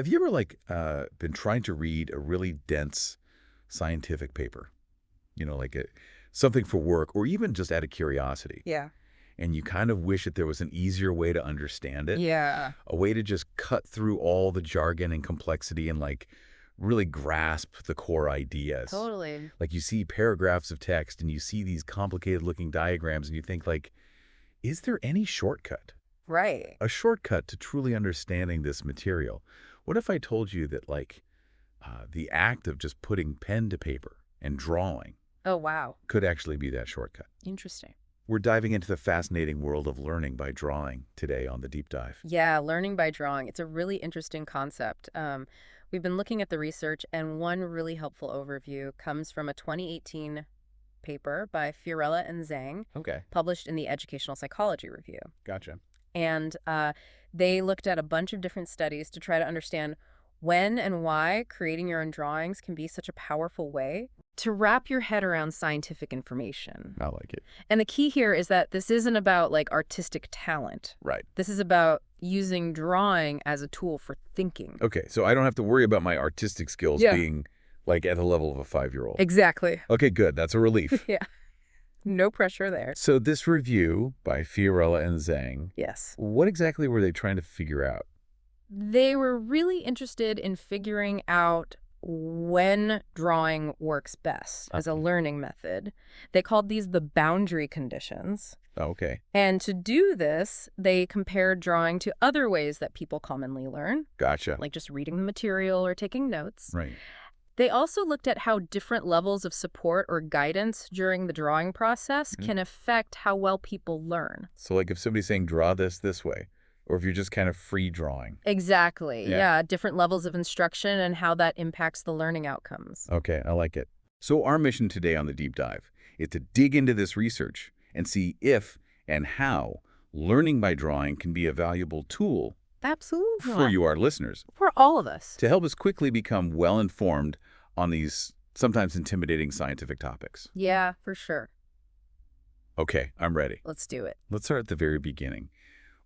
Have you ever been trying to read a really dense scientific paper? Something for work or even just out of curiosity, Yeah. and you kind of wish that there was an easier way to understand it, Yeah. a way to just cut through all the jargon and complexity and really grasp the core ideas. Totally. Like you see paragraphs of text and you see these complicated looking diagrams and you think is there any shortcut? Right. A shortcut to truly understanding this material? What if I told you that the act of just putting pen to paper and drawing Oh, wow. could actually be that shortcut? Interesting. We're diving into the fascinating world of learning by drawing today on the Deep Dive. Yeah, learning by drawing. It's a really interesting concept. We've been looking at the research, and one really helpful overview comes from a 2018 paper by Fiorella and Zhang, Okay, published in the Educational Psychology Review. gotcha. And they looked at a bunch of different studies to try to understand when and why creating your own drawings can be such a powerful way to wrap your head around scientific information. I like it. And the key here is that this isn't about artistic talent. Right. This is about using drawing as a tool for thinking. Okay, so I don't have to worry about my artistic skills Yeah. being at the level of a 5-year-old. Exactly. Okay, good. That's a relief. Yeah. No pressure there. So this review by Fiorella and Zhang, Yes. what exactly were they trying to figure out? They were really interested in figuring out when drawing works best as a learning method. They called these the boundary conditions. Oh, okay, And to do this, they compared drawing to other ways that people commonly learn, gotcha. like just reading the material or taking notes. Right. They also looked at how different levels of support or guidance during the drawing process can affect how well people learn. So if somebody's saying draw this way, or if you're just kind of free drawing. Exactly. Yeah. Yeah, different levels of instruction and how that impacts the learning outcomes. Okay, I like it. So our mission today on the Deep Dive is to dig into this research and see if and how learning by drawing can be a valuable tool Absolutely. for you, our listeners, For all of us. to help us quickly become well-informed on these sometimes intimidating scientific topics. Yeah, for sure. Okay, I'm ready. Let's do it. Let's start at the very beginning.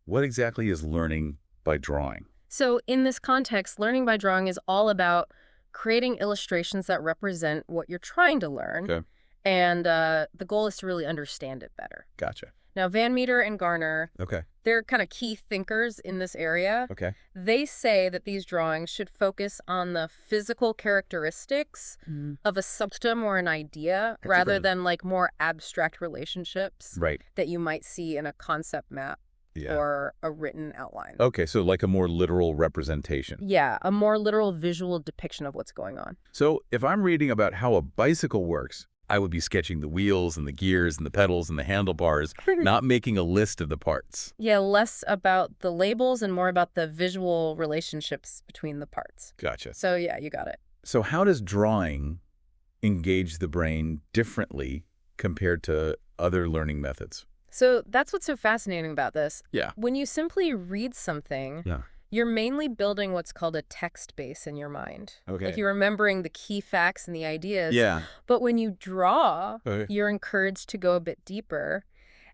What exactly is learning by drawing? So in this context, learning by drawing is all about creating illustrations that represent what you're trying to learn. Okay. And the goal is to really understand it better. Gotcha. Now, Van Meter and Garner, Okay. they're kind of key thinkers in this area. Okay. They say that these drawings should focus on the physical characteristics of a system or an idea That's rather good. than more abstract relationships Right. that you might see in a concept map Yeah. or a written outline. Okay, so a more literal representation. Yeah, a more literal visual depiction of what's going on. So if I'm reading about how a bicycle works, I would be sketching the wheels and the gears and the pedals and the handlebars, not making a list of the parts. Yeah, less about the labels and more about the visual relationships between the parts. Gotcha. So yeah, you got it. So how does drawing engage the brain differently compared to other learning methods? So that's what's so fascinating about this. Yeah. When you simply read something, Yeah. you're mainly building what's called a text base in your mind. Okay. Like you're remembering the key facts and the ideas. Yeah. But when you draw, Okay. you're encouraged to go a bit deeper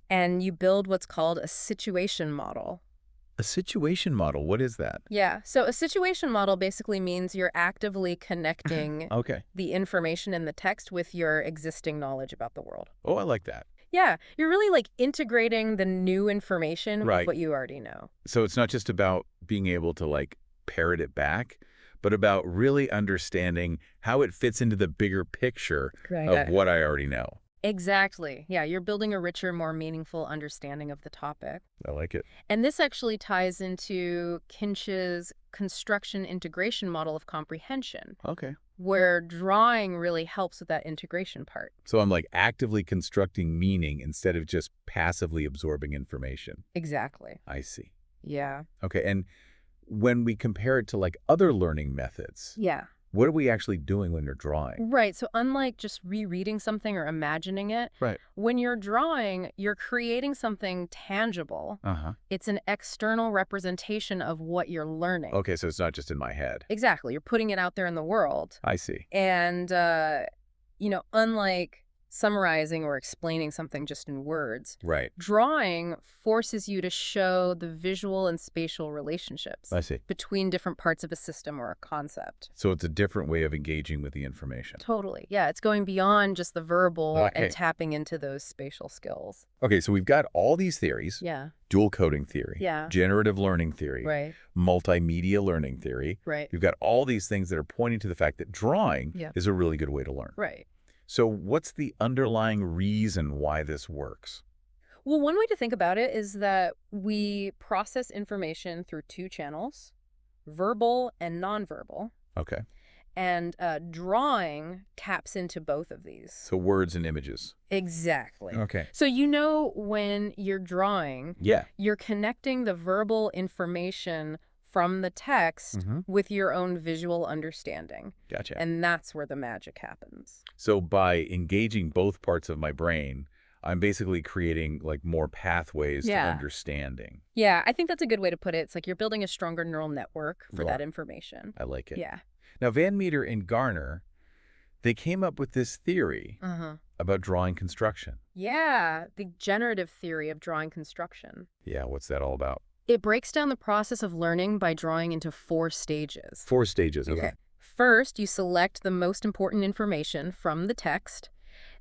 and you build what's called a situation model. A situation model, what is that? Yeah. So a situation model basically means you're actively connecting Okay. the information in the text with your existing knowledge about the world. Oh, I like that. Yeah. You're really integrating the new information Right. with what you already know. So it's not just about being able to parrot it back, but about really understanding how it fits into the bigger picture of what I already know. Exactly. Yeah. You're building a richer, more meaningful understanding of the topic. I like it. And this actually ties into Kinch's construction integration model of comprehension, Okay. where drawing really helps with that integration part. So I'm actively constructing meaning instead of just passively absorbing information. Exactly. I see. Yeah. Okay. And when we compare it to other learning methods, Yeah. what are we actually doing when you're drawing? Right. So unlike just rereading something or imagining it, Right. when you're drawing, you're creating something tangible. Uh-huh. It's an external representation of what you're learning. Okay, so it's not just in my head. Exactly. You're putting it out there in the world. I see. And, unlike summarizing or explaining something just in words. Right. Drawing forces you to show the visual and spatial relationships I see. between different parts of a system or a concept. So it's a different way of engaging with the information. Totally. Yeah, it's going beyond just the verbal Okay. and tapping into those spatial skills. Okay, so we've got all these theories. Yeah. Dual coding theory. Yeah. Generative learning theory. Right. Multimedia learning theory. Right. We've got all these things that are pointing to the fact that drawing Yeah. is a really good way to learn. Right. So what's the underlying reason why this works? Well, one way to think about it is that we process information through two channels, verbal and nonverbal, Okay. and drawing taps into both of these. So words and images. Exactly. Okay. So when you're drawing, Yeah. you're connecting the verbal information from the text with your own visual understanding. Gotcha. And that's where the magic happens. So by engaging both parts of my brain, I'm basically creating like more pathways to Yeah. understanding. Yeah, I think that's a good way to put it. It's like you're building a stronger neural network for You that are. information. I like it. Yeah. Now, Van Meter and Garner, they came up with this theory about drawing construction. Yeah, the generative theory of drawing construction. Yeah, what's that all about? It breaks down the process of learning by drawing into 4 stages. 4 stages. Okay. First, you select the most important information from the text.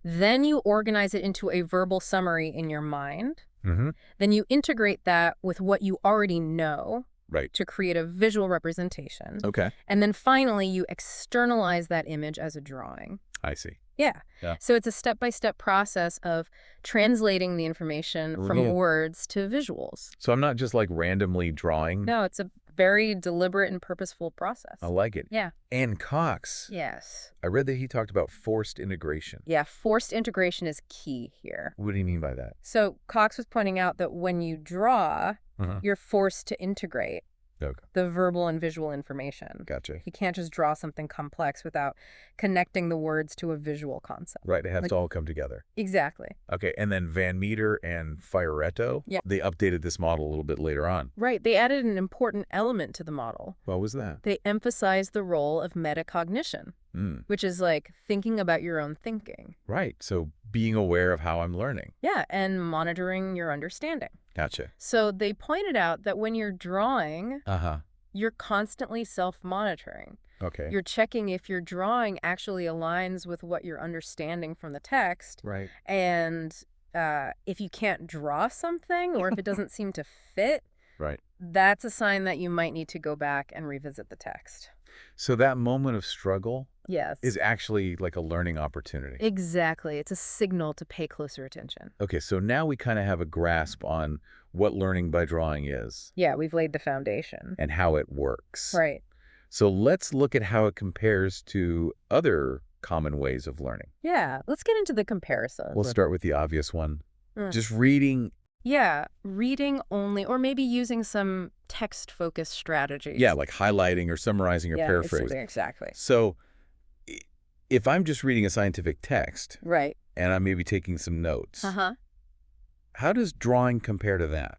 Then you organize it into a verbal summary in your mind. Then you integrate that with what you already know Right. to create a visual representation. Okay. And then finally, you externalize that image as a drawing. I see. Yeah. Yeah. So it's a step-by-step process of translating the information from Yeah. words to visuals. So I'm not just like randomly drawing. No, it's a very deliberate and purposeful process. I like it. Yeah. And Cox, Yes. I read that he talked about forced integration. Yeah, forced integration is key here. What do you mean by that? So Cox was pointing out that when you draw, Uh-huh. you're forced to integrate Okay. the verbal and visual information. Gotcha. You can't just draw something complex without connecting the words to a visual concept. Right. It has Like- to all come together. Exactly. Okay. And then Van Meter and Fioretto, Yeah. they updated this model a little bit later on. Right. They added an important element to the model. What was that? They emphasized the role of metacognition, which is like thinking about your own thinking. Right. So being aware of how I'm learning. Yeah, and monitoring your understanding. Gotcha. So they pointed out that when you're drawing, Uh-huh. you're constantly self-monitoring. Okay. You're checking if your drawing actually aligns with what you're understanding from the text. Right. And if you can't draw something or if it doesn't seem to fit, Right. that's a sign that you might need to go back and revisit the text. So that moment of struggle Yes. is actually like a learning opportunity. Exactly. It's a signal to pay closer attention. Okay, so now we kind of have a grasp on what learning by drawing is Yeah, we've laid the foundation. and how it works. Right. So let's look at how it compares to other common ways of learning. Yeah, let's get into the comparison. We'll start with the obvious one. Mm. Just reading. Yeah, reading only, or maybe using some text-focused strategies. Yeah, like highlighting or summarizing or Yeah, paraphrasing. exactly. So if I'm just reading a scientific text Right. and I'm maybe taking some notes, Uh-huh. how does drawing compare to that?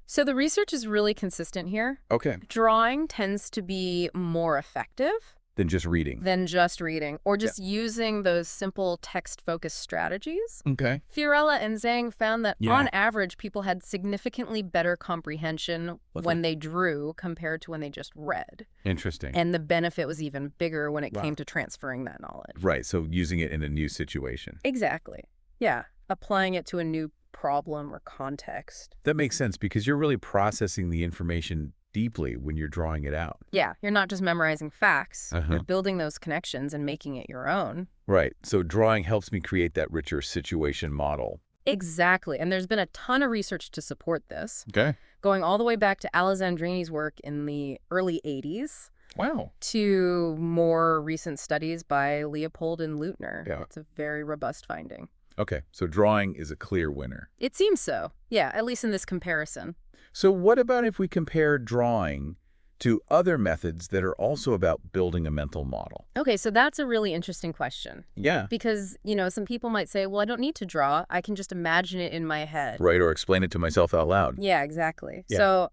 So the research is really consistent here. Okay. Drawing tends to be more effective Than just reading. than just reading or just using those simple text-focused strategies. Okay. Fiorella and Zhang found that Yeah. on average, people had significantly better comprehension Lovely. when they drew compared to when they just read. Interesting. And the benefit was even bigger when it Wow. came to transferring that knowledge. Right, so using it in a new situation. Exactly. Yeah. Applying it to a new problem or context. That makes sense because you're really processing the information deeply when you're drawing it out. Yeah. You're not just memorizing facts. Uh-huh. You're building those connections and making it your own. Right, so drawing helps me create that richer situation model. Exactly. And there's been a ton of research to support this, Okay. going all the way back to Alessandrini's work in the early 80s. Wow. To more recent studies by Leopold and Lutner. Yeah. It's a very robust finding. Okay, so drawing is a clear winner. It seems so. Yeah, at least in this comparison. So what about if we compare drawing to other methods that are also about building a mental model? Okay, so that's a really interesting question. Yeah. Because, some people might say, well, I don't need to draw. I can just imagine it in my head. Right, or explain it to myself out loud. Yeah, exactly. Yeah. So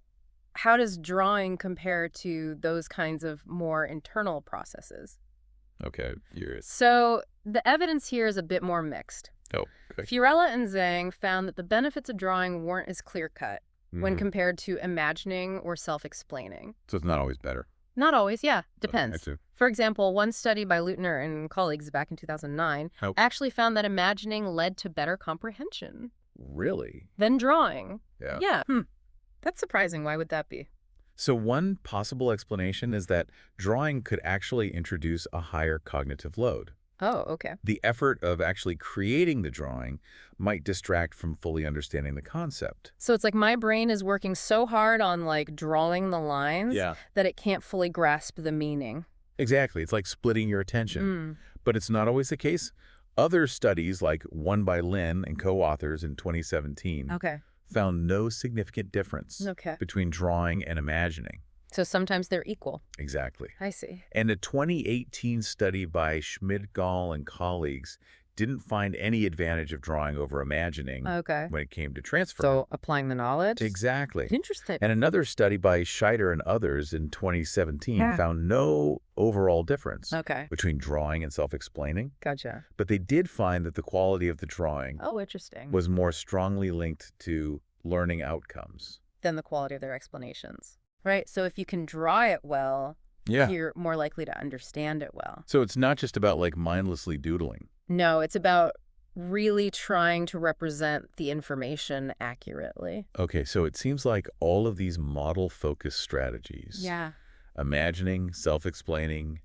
how does drawing compare to those kinds of more internal processes? Okay, So the evidence here is a bit more mixed. Oh, okay. Fiorella and Zhang found that the benefits of drawing weren't as clear-cut when Mhm. compared to imagining or self-explaining. So it's not always better. Not always, yeah. Okay, I Depends. see. For example, one study by Leutner and colleagues back in 2009 Oh. actually found that imagining led to better comprehension Really? than drawing. Yeah. Yeah. That's surprising. Why would that be? So one possible explanation is that drawing could actually introduce a higher cognitive load. Oh, okay. The effort of actually creating the drawing might distract from fully understanding the concept. So it's like my brain is working so hard on like drawing the lines that it can't fully grasp the meaning. Exactly. It's like splitting your attention. Mm. But it's not always the case. Other studies, like one by Lin and co-authors in 2017, Okay. found no significant difference Okay. between drawing and imagining. So sometimes they're equal. Exactly. I see. And a 2018 study by Schmidgall and colleagues didn't find any advantage of drawing over imagining Okay. when it came to transfer. So applying the knowledge? Exactly. Interesting. And another study by Scheider and others in 2017 Yeah. found no overall difference Okay. between drawing and self-explaining, Gotcha. but they did find that the quality of the drawing Oh, interesting. was more strongly linked to learning outcomes. Than the quality of their explanations. Right. So if you can draw it well, Yeah. you're more likely to understand it well. So it's not just about like mindlessly doodling. No, it's about really trying to represent the information accurately. Okay, so it seems like all of these model-focused strategies, Yeah. imagining, self-explaining,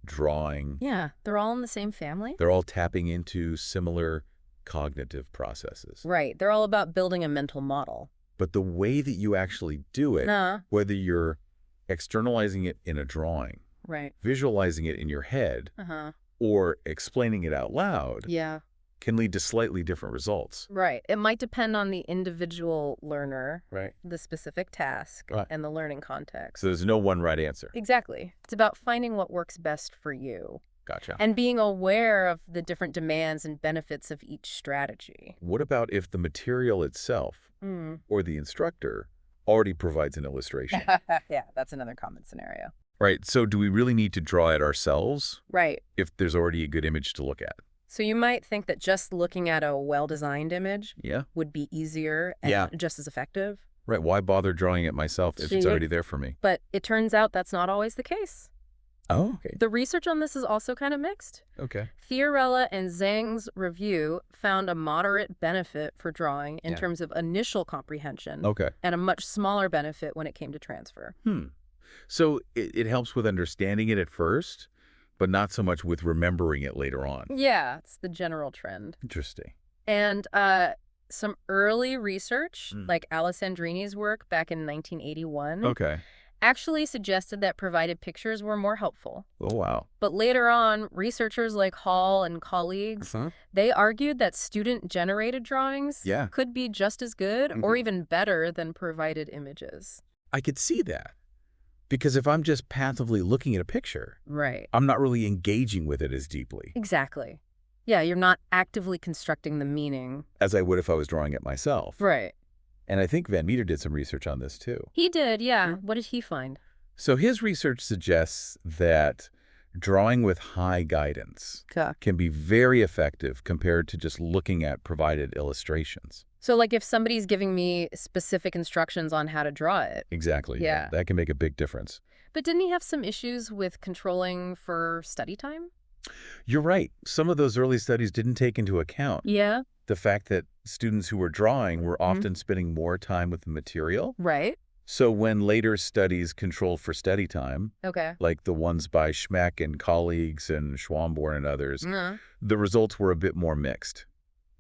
drawing, Yeah. They're all in the same family? they're all tapping into similar cognitive processes. Right. They're all about building a mental model. But the way that you actually do it, Nah. whether you're externalizing it in a drawing, Right. visualizing it in your head, Uh-huh. or explaining it out loud, Yeah. can lead to slightly different results. Right. It might depend on the individual learner, Right. the specific task, Right. and the learning context. So there's no one right answer. Exactly. It's about finding what works best for you Gotcha. and being aware of the different demands and benefits of each strategy. What about if the material itself Mm. or the instructor already provides an illustration? Yeah, that's another common scenario. Right. So do we really need to draw it ourselves Right. if there's already a good image to look at? So you might think that just looking at a well-designed image Yeah. would be easier and Yeah. just as effective. Right. Why bother drawing it myself if it's See, already there for me? But it turns out that's not always the case. Oh, okay. The research on this is also kind of mixed. Okay. Fiorella and Zhang's review found a moderate benefit for drawing in Yeah. terms of initial comprehension Okay. and a much smaller benefit when it came to transfer. So it helps with understanding it at first, but not so much with remembering it later on. Yeah, it's the general trend. Interesting. And some early research, Mm. like Alessandrini's work back in 1981, Okay. actually suggested that provided pictures were more helpful. Oh, wow. But later on, researchers like Hall and colleagues, they argued that student-generated drawings Yeah. could be just as good or even better than provided images. I could see that. Because if I'm just passively looking at a picture, Right. I'm not really engaging with it as deeply Exactly. Yeah, you're not actively constructing the meaning. as I would if I was drawing it myself. Right. And I think Van Meter did some research on this too. He did, yeah. What did he find? So his research suggests that drawing with high guidance can be very effective compared to just looking at provided illustrations. So, like, if somebody's giving me specific instructions on how to draw it. Exactly. Yeah. That can make a big difference. But didn't he have some issues with controlling for study time? You're right. Some of those early studies didn't take into account Yeah. the fact that students who were drawing were often spending more time with the material. Right. So when later studies controlled for study time, Okay. like the ones by Schmeck and colleagues and Schwamborn and others, Mm. the results were a bit more mixed.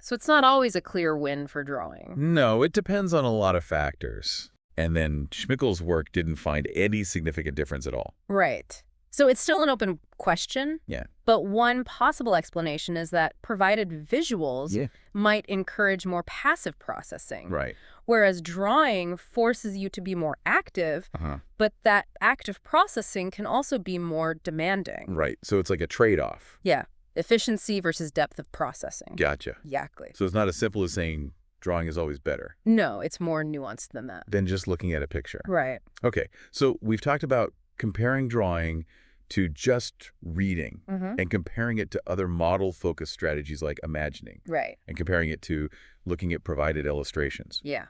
So it's not always a clear win for drawing. No, it depends on a lot of factors. And then Schmickel's work didn't find any significant difference at all. Right. So it's still an open question. Yeah. But one possible explanation is that provided visuals might encourage more passive processing. Right. Whereas drawing forces you to be more active, Uh-huh. but that active processing can also be more demanding. Right. So it's like a trade-off. Yeah. Efficiency versus depth of processing. Gotcha. Exactly. So it's not as simple as saying drawing is always better No, it's more nuanced than that. than just looking at a picture. Right. Okay. So we've talked about comparing drawing to just reading Mm-hmm. and comparing it to other model-focused strategies like imagining Right. and comparing it to looking at provided illustrations. Yeah.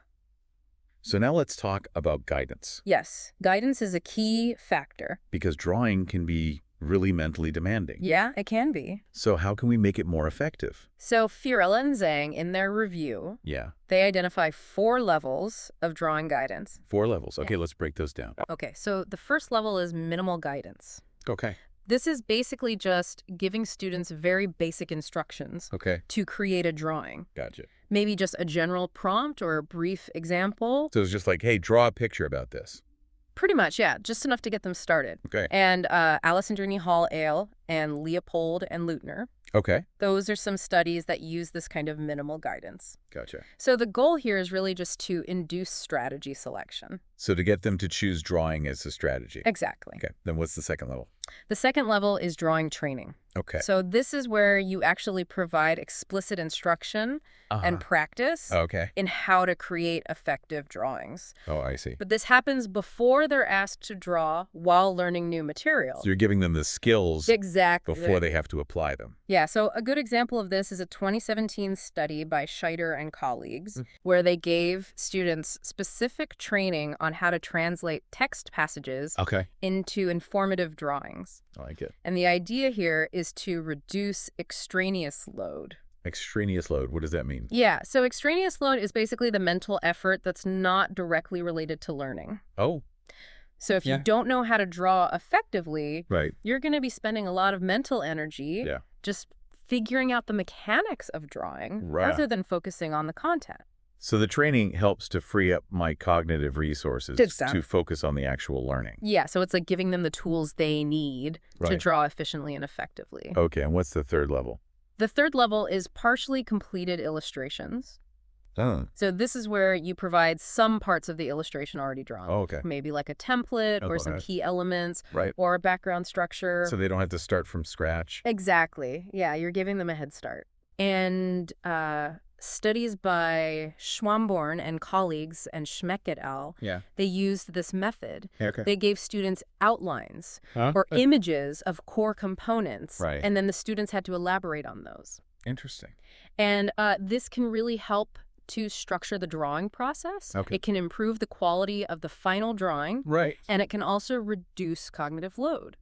So now let's talk about guidance, Yes. Guidance is a key factor. because drawing can be really mentally demanding. Yeah, it can be. So how can we make it more effective? So Fiorella and Zhang, in their review, Yeah, they identify 4 levels of drawing guidance. 4 levels. Okay, let's break those down. Okay, so the first level is minimal guidance. Okay. This is basically just giving students very basic instructions Okay, to create a drawing. gotcha. Maybe just a general prompt or a brief example. So it's just like, hey, draw a picture about this. Pretty much, yeah, just enough to get them started. Okay. And Alessandrini Hall-Ale and Leopold and Lutner, Okay, those are some studies that use this kind of minimal guidance. gotcha. So the goal here is really just to induce strategy selection. So to get them to choose drawing as a strategy. Exactly. Okay, then what's the second level? The second level is drawing training. Okay. So this is where you actually provide explicit instruction and practice Okay. in how to create effective drawings. Oh, I see. But this happens before they're asked to draw while learning new material. So you're giving them the skills Exactly. before they have to apply them. Yeah, so a good example of this is a 2017 study by Scheider and colleagues, where they gave students specific training on how to translate text passages Okay. into informative drawings. I like it. And the idea here is to reduce extraneous load. Extraneous load, what does that mean? Yeah, so extraneous load is basically the mental effort that's not directly related to learning. Oh, So if Yeah. you don't know how to draw effectively, right. you're going to be spending a lot of mental energy Yeah. just figuring out the mechanics of drawing Right. rather than focusing on the content. So the training helps to free up my cognitive resources Exactly. to focus on the actual learning. Yeah, so it's like giving them the tools they need to Right. draw efficiently and effectively. Okay, and what's the third level? The third level is partially completed illustrations. Oh, So this is where you provide some parts of the illustration already drawn. okay. Maybe like a template or some Okay. key elements Right. or a background structure. So they don't have to start from scratch. Exactly. Yeah, you're giving them a head start. And studies by Schwamborn and colleagues and Schmeck et al., Yeah. they used this method. Okay. They gave students outlines Huh? or images of core components, Right. and then the students had to elaborate on those. Interesting. And this can really help to structure the drawing process. Okay. It can improve the quality of the final drawing, Right. and it can also reduce cognitive load.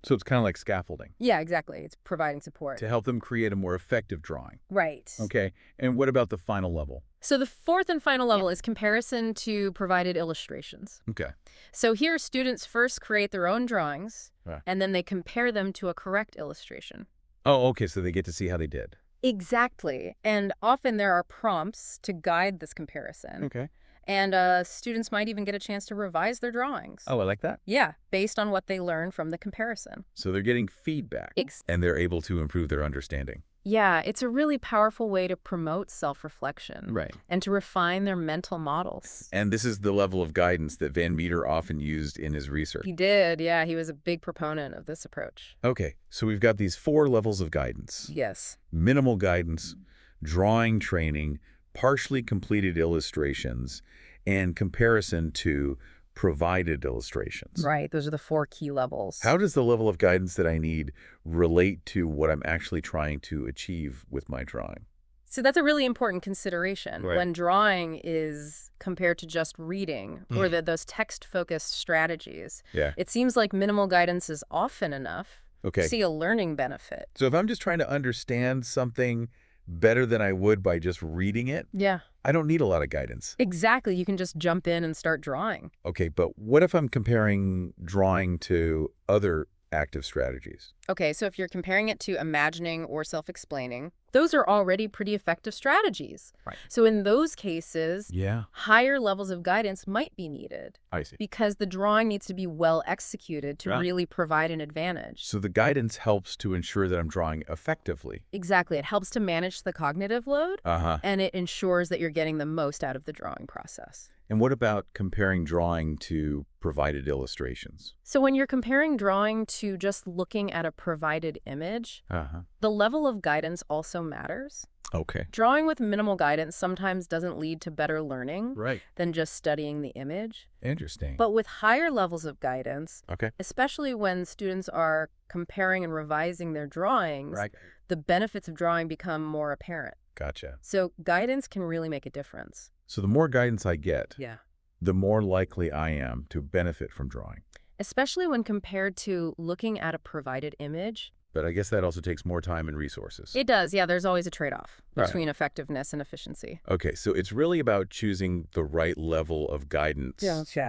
So it's kind of like scaffolding Yeah, exactly. It's providing support. to help them create a more effective drawing. Right. Okay. And what about the final level? So the fourth and final level is comparison to provided illustrations. Okay. So here, students first create their own drawings, Yeah. and then they compare them to a correct illustration. Oh, okay. So they get to see how they did. Exactly. And often there are prompts to guide this comparison. Okay. And students might even get a chance to revise their drawings. Oh, I like that. Yeah, based on what they learn from the comparison. So they're getting feedback and they're able to improve their understanding. Yeah, it's a really powerful way to promote self-reflection. Right. And to refine their mental models. And this is the level of guidance that Van Meter often used in his research. He did, yeah. He was a big proponent of this approach. Okay, so we've got these 4 levels of guidance. Yes. Minimal guidance, drawing training, partially completed illustrations, and comparison to provided illustrations. Right. Those are the 4 key levels. How does the level of guidance that I need relate to what I'm actually trying to achieve with my drawing? So that's a really important consideration Right. when drawing is compared to just reading or those text-focused strategies. Yeah. It seems like minimal guidance is often enough Okay. to see a learning benefit. So if I'm just trying to understand something better than I would by just reading it, Yeah, I don't need a lot of guidance. exactly. You can just jump in and start drawing. Okay, but what if I'm comparing drawing to other active strategies? Okay, so if you're comparing it to imagining or self-explaining, those are already pretty effective strategies. Right. So in those cases, Yeah, higher levels of guidance might be needed I see. because the drawing needs to be well executed to Right. really provide an advantage. So the guidance helps to ensure that I'm drawing effectively. Exactly. It helps to manage the cognitive load, Uh-huh. and it ensures that you're getting the most out of the drawing process. And what about comparing drawing to provided illustrations? So when you're comparing drawing to just looking at a provided image, Uh-huh. the level of guidance also matters. Okay. Drawing with minimal guidance sometimes doesn't lead to better learning Right. than just studying the image. Interesting. But with higher levels of guidance, Okay. especially when students are comparing and revising their drawings, Right. the benefits of drawing become more apparent. Gotcha. So guidance can really make a difference. So the more guidance I get, Yeah. the more likely I am to benefit from drawing. Especially when compared to looking at a provided image. But I guess that also takes more time and resources. It does, yeah, there's always a trade-off Right. between effectiveness and efficiency. Okay, so it's really about choosing the right level of guidance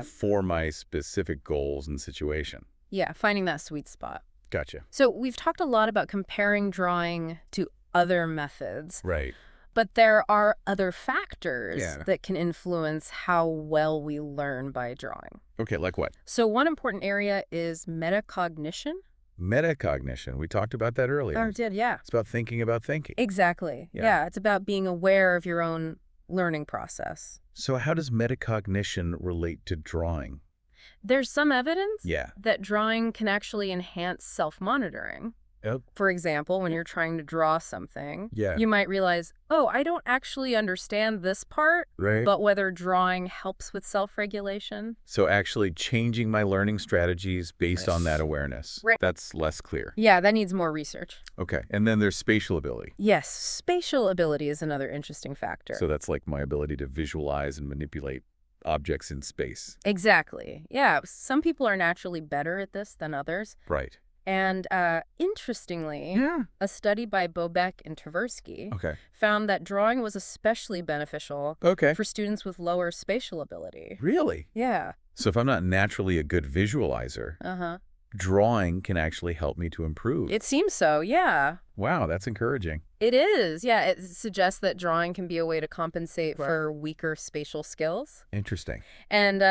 for my specific goals and situation. Yeah, finding that sweet spot. Gotcha. So we've talked a lot about comparing drawing to other methods, Right. but there are other factors Yeah. that can influence how well we learn by drawing. Okay, like what? So one important area is metacognition. Metacognition. We talked about that earlier. Oh, did, yeah. It's about thinking about thinking. Exactly. Yeah. Yeah, it's about being aware of your own learning process. So how does metacognition relate to drawing? There's some evidence Yeah. that drawing can actually enhance self-monitoring. Oh. For example, when you're trying to draw something, Yeah. you might realize, oh, I don't actually understand this part, Right. but whether drawing helps with self-regulation. So actually changing my learning strategies based on that awareness. Right. That's less clear. Yeah, that needs more research. Okay. And then there's spatial ability. Yes, spatial ability is another interesting factor. So that's like my ability to visualize and manipulate objects in space. Exactly. Yeah, some people are naturally better at this than others. Right. And interestingly, a study by Bobek and Tversky Okay. found that drawing was especially beneficial Okay. for students with lower spatial ability. Really? Yeah. So if I'm not naturally a good visualizer, Uh-huh. drawing can actually help me to improve. It seems so, yeah. Wow, that's encouraging. It is, yeah. It suggests that drawing can be a way to compensate for weaker spatial skills. Interesting. And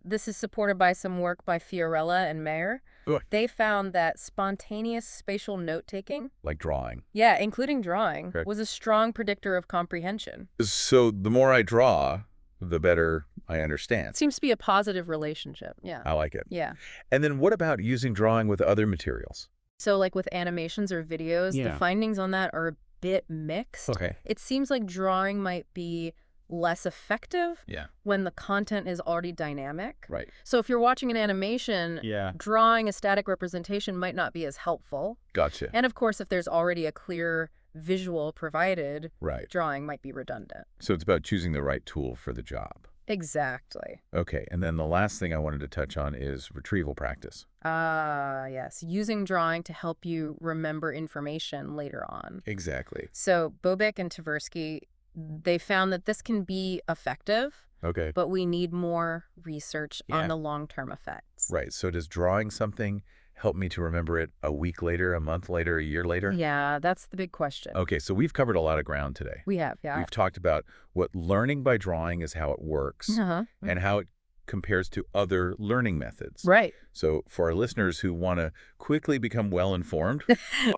this is supported by some work by Fiorella and Mayer. Ugh. They found that spontaneous spatial note-taking, Like drawing. yeah, including drawing, Okay. was a strong predictor of comprehension. So the more I draw, the better I It understand. seems to be a positive relationship, yeah. I like it. Yeah. And then what about using drawing with other materials? So like with animations or videos, the Yeah. findings on that are a bit mixed. Okay. It seems like drawing might be less effective Yeah. when the content is already dynamic. Right. So if you're watching an animation, Yeah. drawing a static representation might not be as helpful. Gotcha. And of course, if there's already a clear visual provided, Right. drawing might be redundant. So it's about choosing the right tool for the job. Exactly. Okay. And then the last thing I wanted to touch on is retrieval practice. Yes. Using drawing to help you remember information later on. Exactly. So Bobek and Tversky, they found that this can be effective, Okay. but we need more research Yeah. on the long-term effects. Right. So does drawing something help me to remember it a week later, a month later, a year later? Yeah, that's the big question. Okay. So we've covered a lot of ground today. We have, yeah. We've talked about what learning by drawing is, how it works, Uh-huh. and how it compares to other learning methods. Right. So for our listeners who want to quickly become well-informed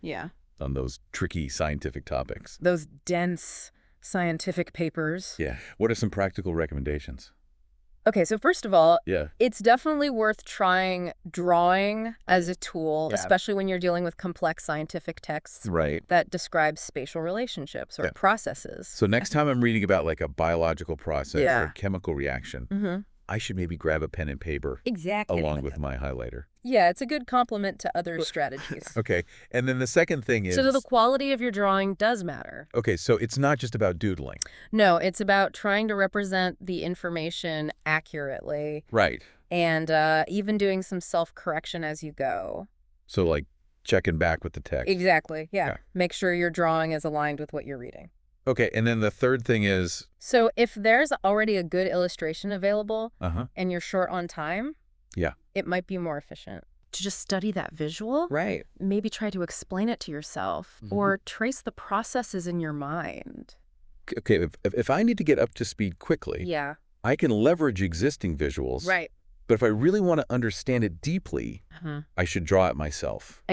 Yeah. on those tricky scientific topics. Those dense scientific papers. Yeah. What are some practical recommendations? Okay, so first of all, Yeah. it's definitely worth trying drawing as a tool, Yeah. especially when you're dealing with complex scientific texts Right. that describe spatial relationships or Yeah. processes. So next time I'm reading about like a biological process or Yeah. a chemical reaction, Mm-hmm. I should maybe grab a pen and paper Exactly. along with my highlighter. Yeah, it's a good complement to other strategies. Okay. And then the second thing is, So the quality of your drawing does matter. okay, so it's not just about doodling. No, it's about trying to represent the information accurately Right. and even doing some self-correction as you go. So like checking back with the text. Exactly, yeah. Yeah. Make sure your drawing is aligned with what you're reading. Okay. And then the third thing is, So if there's already a good illustration available uh-huh. and you're short on time, Yeah. it might be more efficient to just study that visual. Right. Maybe try to explain it to yourself or trace the processes in your mind. Okay. If I need to get up to speed quickly, Yeah, I can leverage existing visuals. right. But if I really want to understand it deeply, Uh-huh. I should draw it myself.